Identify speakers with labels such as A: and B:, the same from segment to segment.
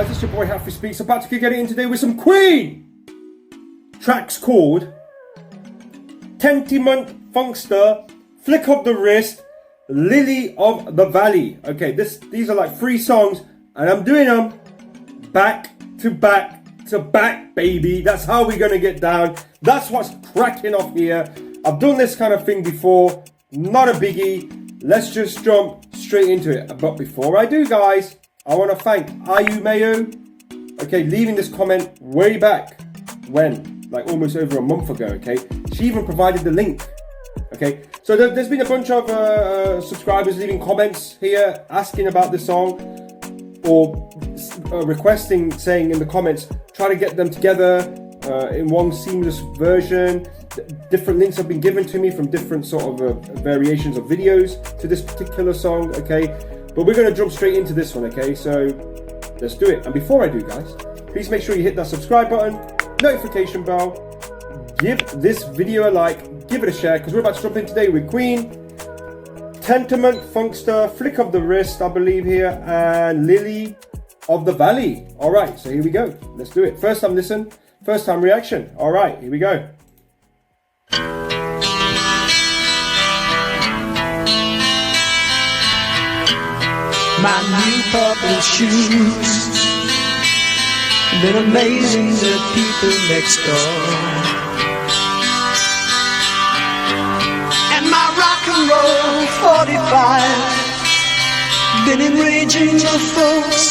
A: guys, it's your boy Halfrey Speaks. About to get it in today with some Queen! Track's called Tenement Funster, Flick of the Wrist, Lily of the Valley. Okay, these are like 3 songs, and I'm doing them back to back to back, baby. That's how we're gonna get down. That's what's cracking off here. I've done this kind of thing before, not a biggie. Let's just jump straight into it. But before I do, guys, I want to thank Ayu Mayo, okay, leaving this comment way back when, like almost over a month ago, okay. She even provided the link, okay. So there's been a bunch of subscribers leaving comments here asking about the song, or requesting, saying in the comments, try to get them together in one seamless version. Different links have been given to me from different sort of variations of videos to this particular song, okay. But we're going to jump straight into this one, okay? So let's do it. And before I do, guys, please make sure you hit that subscribe button, notification bell, give this video a like, give it a share, because we're about to jump in today with Queen, Tenement Funster, Flick of the Wrist, I believe here, and Lily of the Valley. All right, so here we go. Let's do it. First time listen, first time reaction. All right, here we go.
B: My new purple shoes been amazing the people next door, and my rock and roll 45 been enraging the folks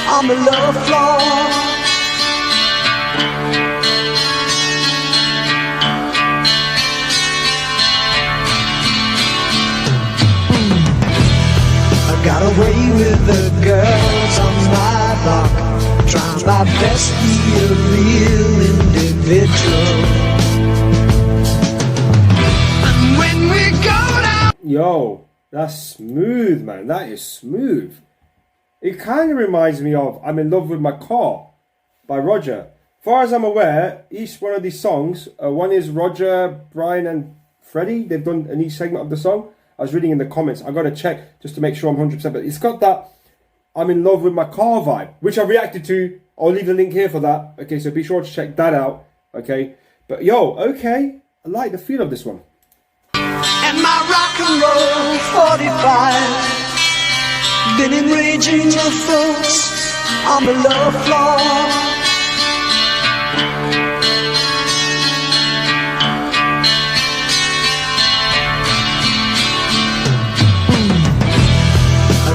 B: on the lower floor. Got away with the girls on my block, trying my best to be a real individual. And when we go down,
A: yo, that's smooth, man. That is smooth. It kind of reminds me of I'm in Love with My Car by Roger. As far as I'm aware, each one of these songs, one is Roger, Brian and Freddie. They've done in each segment of the song. I was reading in the comments. I got to check just to make sure I'm 100%. But it's got that I'm in love with my car vibe, which I reacted to. I'll leave the link here for that. Okay, so be sure to check that out. Okay. But yo, okay. I like the feel of this one.
B: and my rock and roll 45 been enraging the folks on the lower floor.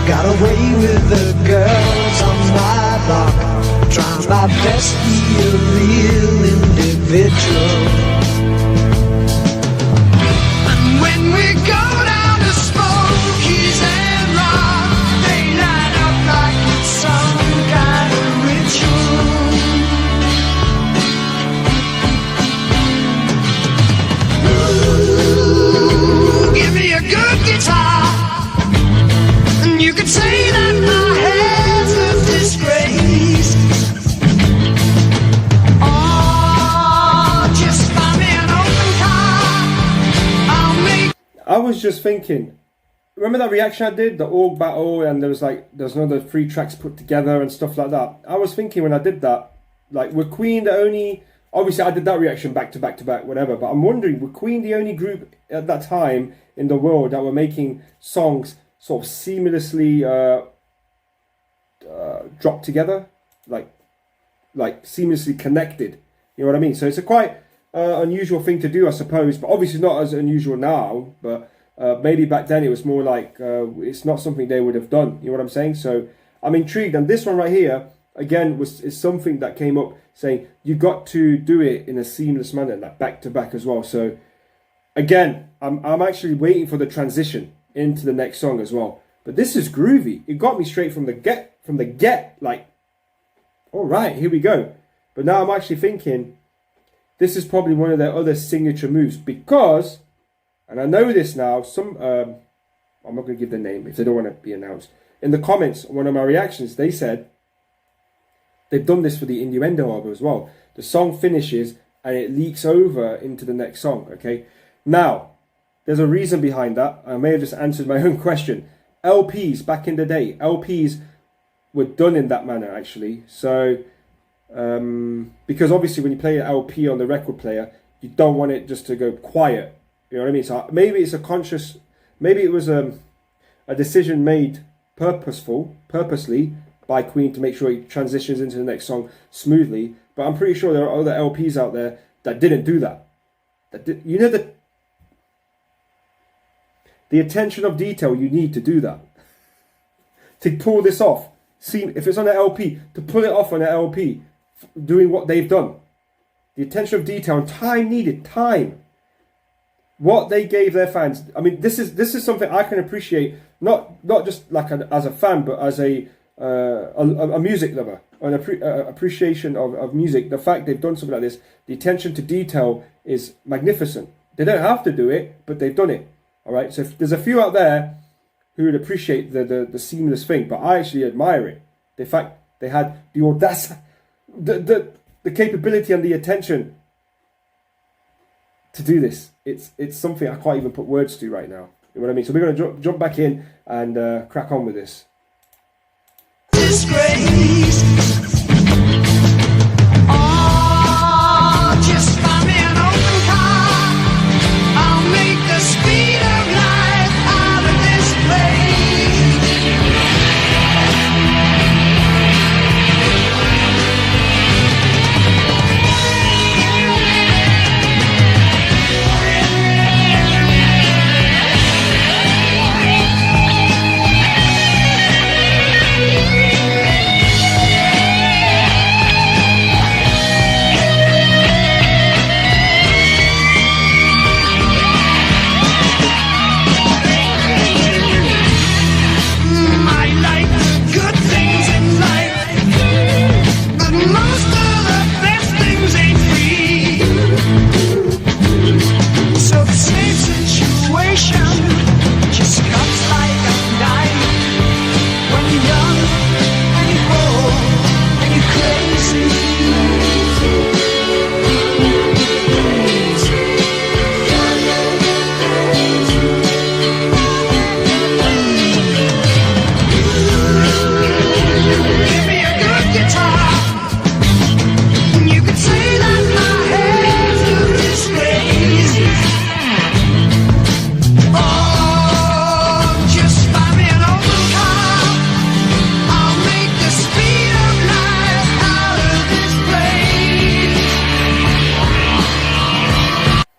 B: Got away with the girls on my block, trying my best to be a real individual. And when we go down to Smokies and Rock, they light up like it's some kind of ritual. Ooh, give me a good guitar. You could say that my head's a disgrace. Oh, just buy me an open car. I'll make.
A: I was just thinking, remember that reaction I did, the org battle, and there's another 3 tracks put together and stuff like that. I was thinking when I did that, like, were Queen the only, obviously I did that reaction back to back to back, whatever, but I'm wondering, were Queen the only group at that time in the world that were making songs sort of seamlessly dropped together, like seamlessly connected? You know what I mean? So it's a quite unusual thing to do, I suppose, but obviously not as unusual now, but maybe back then it was more like it's not something they would have done. You know what I'm saying? So I'm intrigued, and this one right here again is something that came up saying you got to do it in a seamless manner, like back to back as well. So again, I'm actually waiting for the transition into the next song as well. But this is groovy. It got me straight from the get, like, all right, here we go. But now I'm actually thinking this is probably one of their other signature moves, because, and I know this now, some I'm not going to give the name if they don't want to be announced. In the comments, one of my reactions, they said they've done this for the Innuendo album as well. The song finishes and it leaks over into the next song, okay? Now, there's a reason behind that. I may have just answered my own question. LPs, back in the day, LPs were done in that manner, actually. So, because obviously when you play an LP on the record player, you don't want it just to go quiet. You know what I mean? So maybe it's a conscious, maybe it was a decision made purposely by Queen to make sure it transitions into the next song smoothly. But I'm pretty sure there are other LPs out there that didn't do that. You know, the attention of detail you need to do that. To pull this off. See, if it's on an LP, to pull it off on an LP, doing what they've done. The attention of detail and time needed, time. What they gave their fans. I mean, this is something I can appreciate, not just like as a fan, but as a music lover, an appreciation of music. The fact they've done something like this, the attention to detail is magnificent. They don't have to do it, but they've done it. All right. So if there's a few out there who would appreciate the seamless thing, but I actually admire it. The fact they had the audacity, the capability and the attention to do this. It's something I can't even put words to right now. You know what I mean? So we're going to jump back in and crack on with this.
B: Disgrace. Oh, just find me an open car. I'll make the speed of light out of this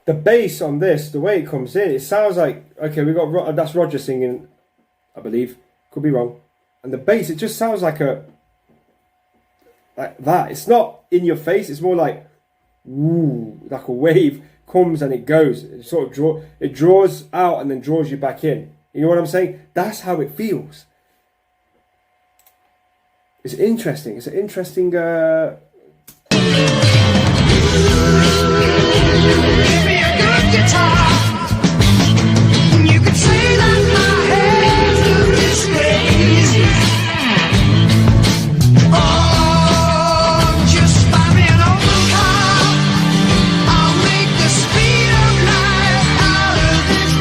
A: The bass on this, the way it comes in, it sounds like, okay, we got that's Roger singing, I believe, could be wrong, and the bass, it just sounds like that. It's not in your face. It's more like, ooh, like a wave comes and it goes. It sort of draws out and then draws you back in. You know what I'm saying? That's how it feels. It's interesting. It's an interesting.
B: Give me a good guitar. You could say that my hands look disgrace. Oh, just buy me an open car. I'll make the speed of light out of this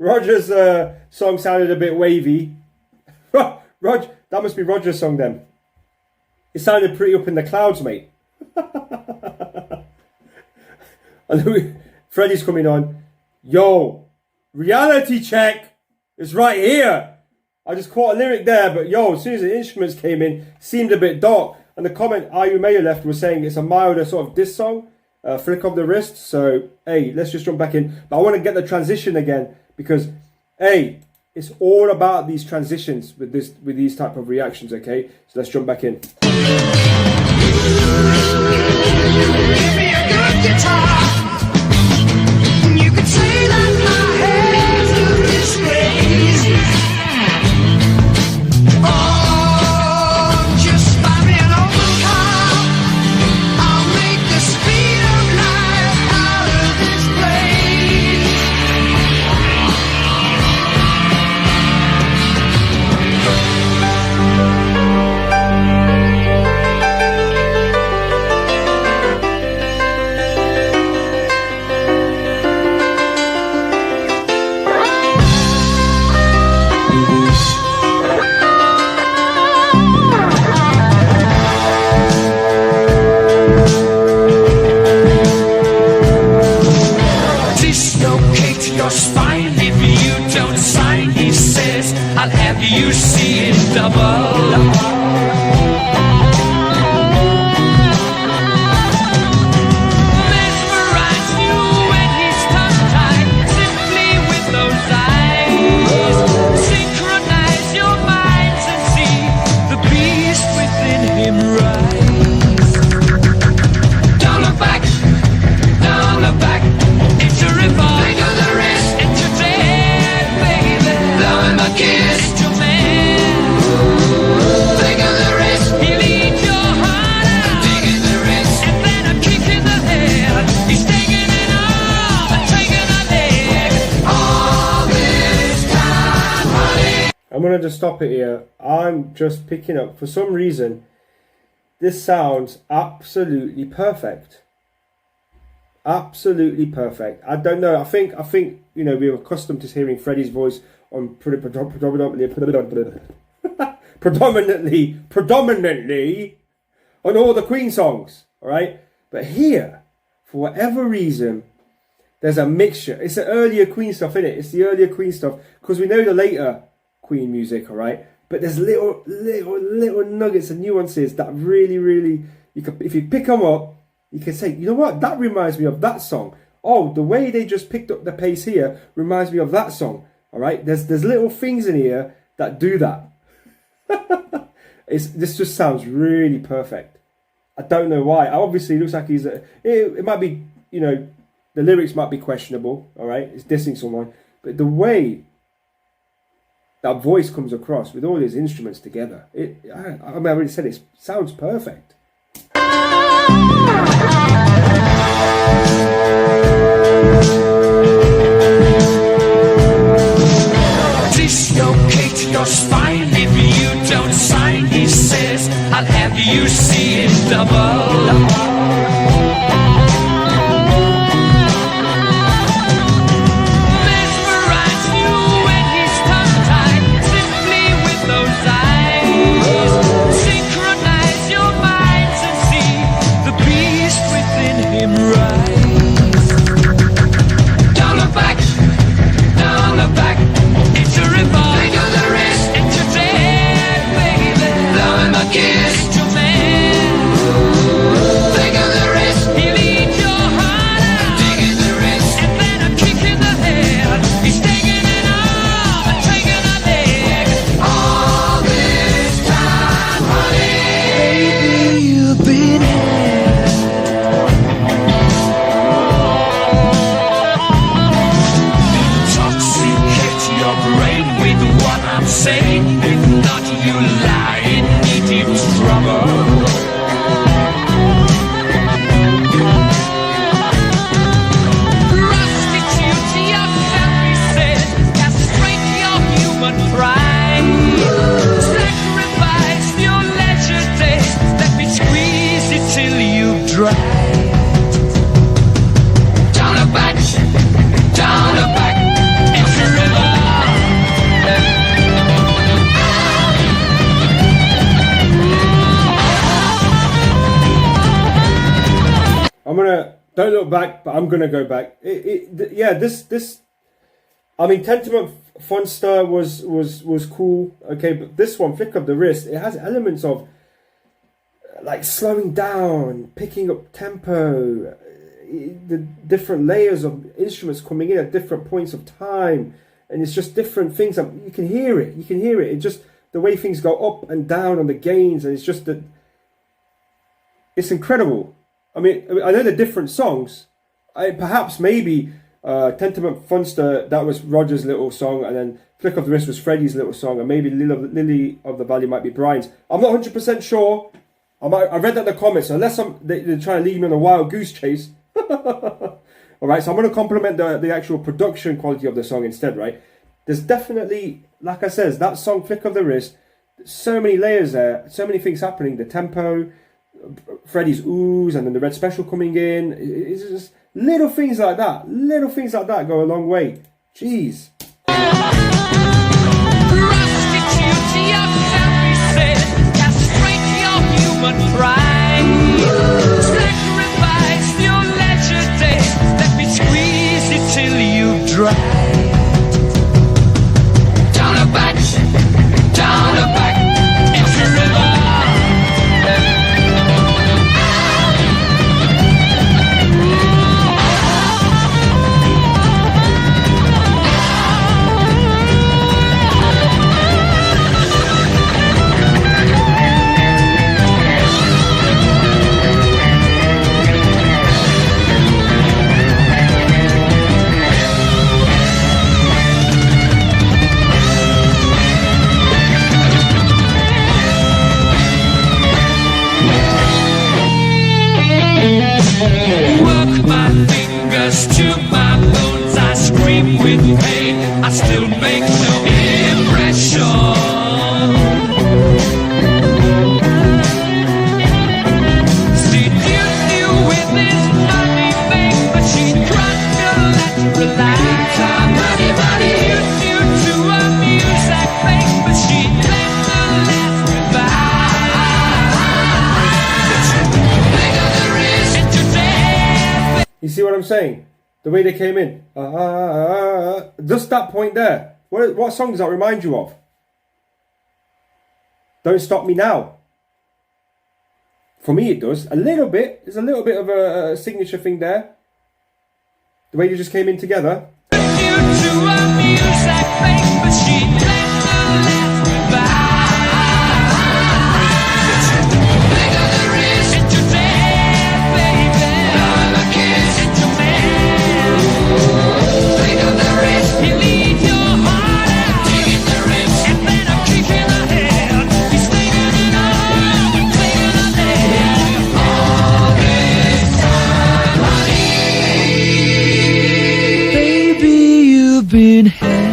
A: Roger's song sounded a bit wavy. Roger, that must be Roger's song then. It sounded pretty up in the clouds, mate. And Freddie's coming on. Yo, reality check is right here. I just caught a lyric there, but yo, as soon as the instruments came in, seemed a bit dark. And the comment Ayu Mayer left was saying it's a milder sort of diss song. Flick of the wrist. So hey, let's just jump back in, but I want to get the transition again because hey, it's all about these transitions with these type of reactions. Okay, so let's jump back in.
B: Give me a good guitar. You could say that if you don't sign, he says, I'll have you see it double.
A: I'm going to just stop it here. I'm just picking up, for some reason, this sounds absolutely perfect. Absolutely perfect. I don't know. I think you know, we're accustomed to hearing Freddie's voice on predominantly on all the Queen songs, all right? But here, for whatever reason, there's a mixture. It's the earlier Queen stuff, isn't it? It's the earlier Queen stuff, because we know the later Queen music, all right? But there's little nuggets and nuances that really, you can, if you pick them up, you can say, you know what, that reminds me of that song. Oh, the way they just picked up the pace here reminds me of that song. All right, there's little things in here that do that. This just sounds really perfect. I don't know why. Obviously, it looks like he's it might be, you know, the lyrics might be questionable. All right, it's dissing someone, but the way that voice comes across with all these instruments together, I already said it sounds perfect.
B: Dislocate your spine if you don't sign, he says, I'll have you see it double.
A: Don't look back, but I'm gonna go back. This. I mean, Tenement Funster was cool, okay, but this one, Flick of the Wrist, it has elements of like slowing down, picking up tempo, the different layers of instruments coming in at different points of time, and it's just different things. You can hear it. It's just the way things go up and down on the gains, and it's just that it's incredible. I mean, I know they're different songs. Perhaps maybe Tenement Funster, that was Roger's little song, and then Flick of the Wrist was Freddie's little song, and maybe Lily of the Valley might be Brian's. I'm not 100% sure. I read that in the comments, so unless they're trying to lead me on a wild goose chase. Alright, so I'm going to compliment the actual production quality of the song instead, right? There's definitely, like I said, that song, Flick of the Wrist, so many layers there, so many things happening, the tempo, Freddie's oohs, and then the Red Special coming in. It's just little things like that go a long way. Jeez.
B: Sacrifice your leisure days, let me squeeze it till you dry. I still make no impression. See, you with this money make machine run your electric light. Money, money, you to a music make machine let the last goodbye. Bigger the risk into death.
A: You see what I'm saying? The way they came in. Just that point there. What song does that remind you of? Don't Stop Me Now. For me it does. A little bit. There's a little bit of a signature thing there. The way they just came in together.
B: You to a music make machine let the last goodbye. Bigger the risk into death, baby. Another kiss into man. Bigger the risk. You leave your heart out. Taking the risk. And then I'm kicking the head. He's taking it all. I'm taking the head. All this time, honey. Baby, you've been had.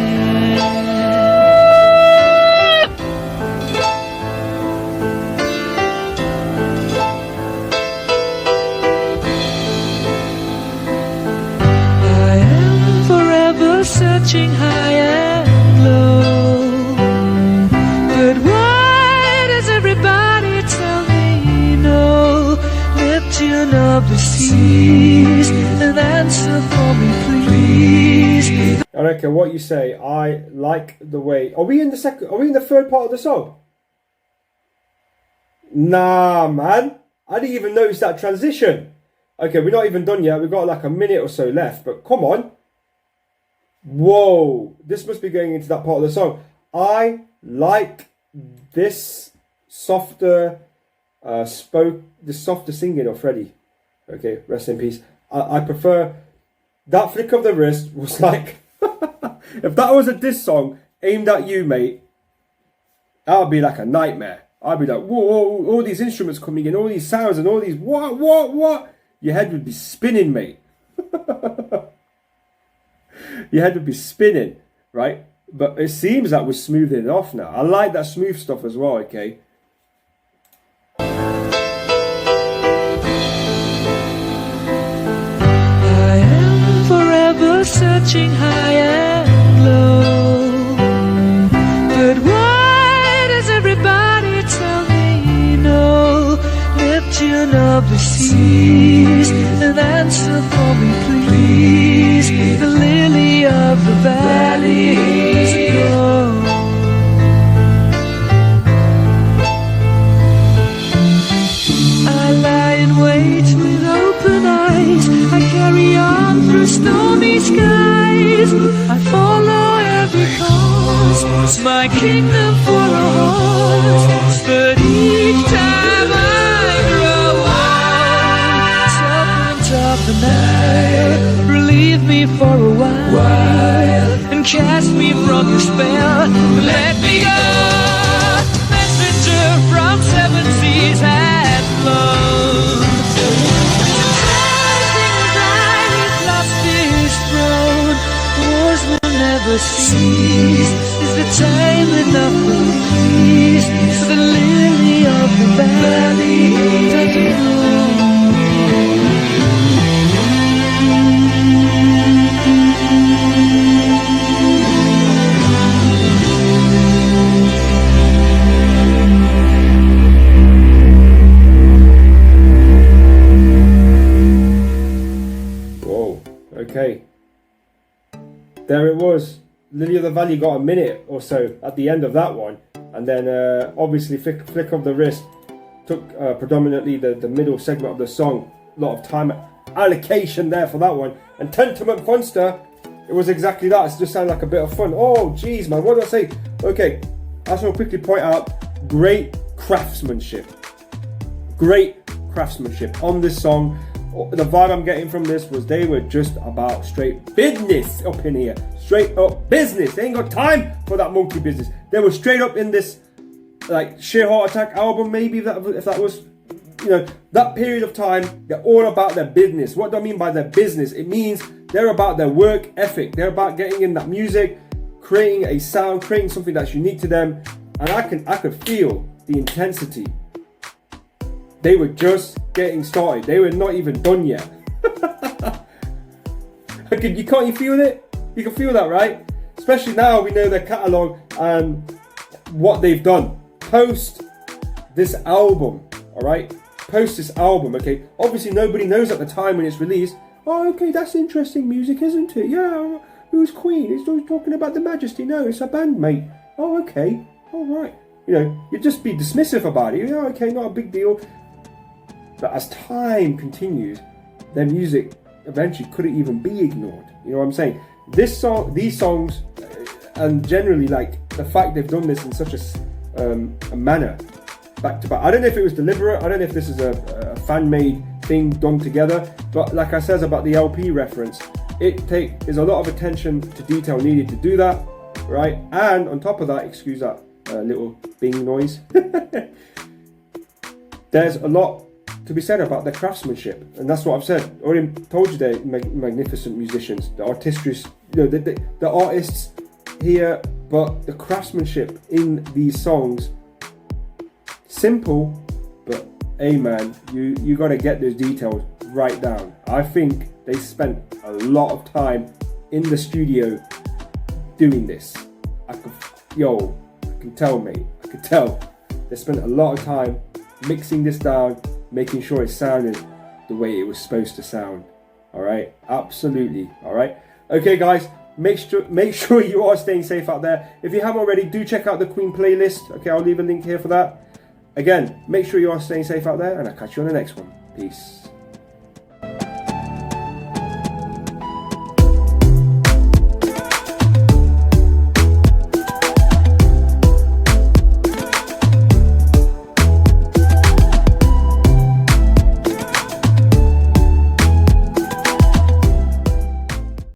B: I am forever searching high and low. But why does everybody tell me no? Neptune of the seas, an answer for me, please.
A: I reckon what you say, I like the way. Are we in the third part of the song? Nah, man. I didn't even notice that transition. Okay, we're not even done yet. We've got like a minute or so left, but come on. Whoa. This must be going into that part of the song. I like this softer this softer singing of Freddie. Okay, rest in peace. I prefer that flick of the wrist was like if that was a diss song aimed at you, mate, that would be like a nightmare. I'd be like, whoa, all these instruments coming in, all these sounds and all these what? Your head would be spinning, mate. Your head would be spinning, right? But it seems that we're smoothing it off now. I like that smooth stuff as well, okay?
B: I am forever searching high and low. But why does everybody tell me no? Neptune of the seas, an answer for me, please. The lily of the valleys go. I lie in wait with open eyes. I carry on through stormy skies. I follow every course, my kingdom for a horse. But each time I grow old, serpent of the Nile, relieve me for a while, and cast me from your spell. Let me go, messenger from seven seas and flown. Wars will never cease. Is the time enough for peace? For the lily of the valley doesn't
A: Whoa, okay. There it was. Lily of the Valley got a minute or so at the end of that one. And then obviously flick of the wrist took predominantly the middle segment of the song. A lot of time allocation there for that one. And Tenement Funster, it was exactly that. It just sounded like a bit of fun. Oh, geez, man, what did I say? Okay, I just want to quickly point out, great craftsmanship. Great craftsmanship on this song. The vibe I'm getting from this was they were just about straight business up in here. Straight up business. They ain't got time for that monkey business. They were straight up in this, like, Sheer Heart Attack album, maybe, if that was, you know, that period of time. They're all about their business. What do I mean by their business? It means they're about their work ethic. They're about getting in that music, creating a sound, creating something that's unique to them, and I could feel the intensity. They were just getting started. They were not even done yet. You can't you feel it? You can feel that, right? Especially now we know their catalogue and what they've done. Post this album, alright? Post this album, okay? Obviously nobody knows at the time when it's released. Oh, okay, that's interesting music, isn't it? Yeah, who's Queen? It's always talking about the Majesty. No, it's a bandmate. Oh, okay. Alright. You know, you'd just be dismissive about it. Yeah, okay, not a big deal. But as time continues, their music eventually couldn't even be ignored. You know what I'm saying? These songs, and generally like the fact they've done this in such a manner, back to back. I don't know if it was deliberate. I don't know if this is a fan-made thing done together. But like I said about the LP reference, there's a lot of attention to detail needed to do that, right? And on top of that, excuse that little bing noise. There's a lot to be said about their craftsmanship, and that's what I've said. I already told you they're magnificent musicians, the artistry, you know, the artists here, but the craftsmanship in these songs, simple, but hey man, you got to get those details right down. I think they spent a lot of time in the studio doing this. I can tell, mate. I can tell they spent a lot of time mixing this down, making sure it sounded the way it was supposed to sound. Alright, absolutely. Alright, okay guys, make sure you are staying safe out there. If you haven't already, do check out the Queen playlist. Okay, I'll leave a link here for that. Again, make sure you are staying safe out there, and I'll catch you on the next one. Peace.